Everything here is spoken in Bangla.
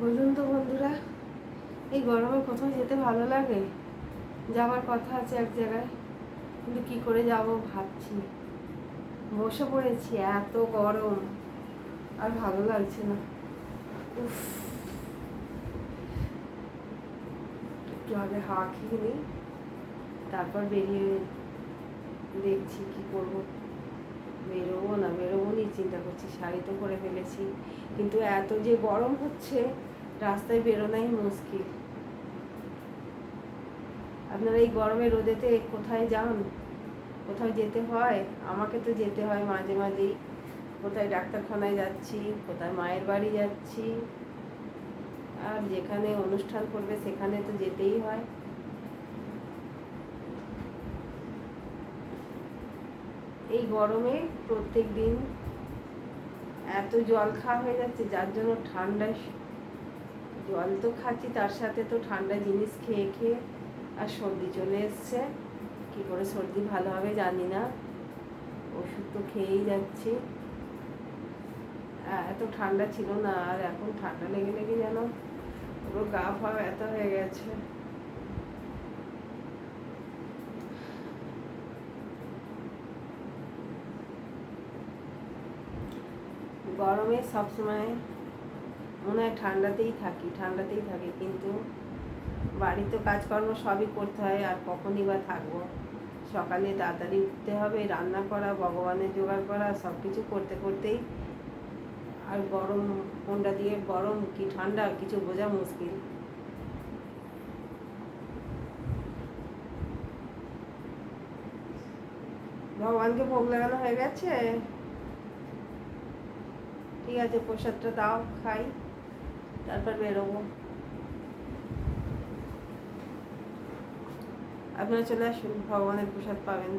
বলুন তো বন্ধুরা, এই গরমে কোথাও যেতে ভালো লাগে? যাওয়ার কথা আছে এক জায়গায়, কিন্তু কি করে যাব ভাবছি। বসে পড়েছি, এত গরম আর ভালো লাগছে না। উফ, একটু আগে হাওয়া খেয়ে নিই, তারপর বেরিয়ে দেখছি কি করব। বেরোবো না বেরোবো নিয়ে চিন্তা করছি। শাড়ি তো পরে ফেলেছি, কিন্তু এত যে গরম হচ্ছে, রাস্তায় বেরোনাই মুশকিল। আপনারা এই গরমে রোদেতে কোথায় যান? কোথাও যেতে হয়? আমাকে তো যেতে হয় মাঝে মাঝেই। কোথায় ডাক্তারখানায় যাচ্ছি, কোথায় মায়ের বাড়ি যাচ্ছি, আর যেখানে অনুষ্ঠান করবে সেখানে তো যেতেই হয়। এই গরমে প্রত্যেক দিন এত জল খাওয়া হয়ে যাচ্ছে, যার জন্য ঠান্ডা। জল তো খাচ্ছি, তার সাথে তো ঠান্ডা জিনিস খেয়ে খেয়ে আর সর্দি চলে এসছে। কি করে সর্দি ভালো হবে জানি না, ওষুধ তো খেয়েই যাচ্ছি। এত ঠান্ডা ছিল না, আর এখন ঠান্ডা লেগে লেগে যেন পুরো গা ফা ব্যথা হয়ে গেছে। গরমে সবসময় মনে হয় ঠান্ডাতেই থাকি, কিন্তু বাড়িতে কাজকর্ম সবই করতে হয়, আর কখনই বা থাকবো। সকালে তাড়াতাড়ি উঠতে হবে, রান্না করা, ভগবানের জোগাড় করা, সব কিছু করতে করতেই আর গরম, কোনটা দিয়ে গরম কি ঠান্ডা কিছু বোঝা মুশকিল। ভগবানকে ভোগ লাগানো হয়ে গেছে, ঠিক আছে, প্রসাদটা দাও খাই, তারপর বেরোবো। আপনারা চলে আসুন, ভগবানের প্রসাদ পাবেন।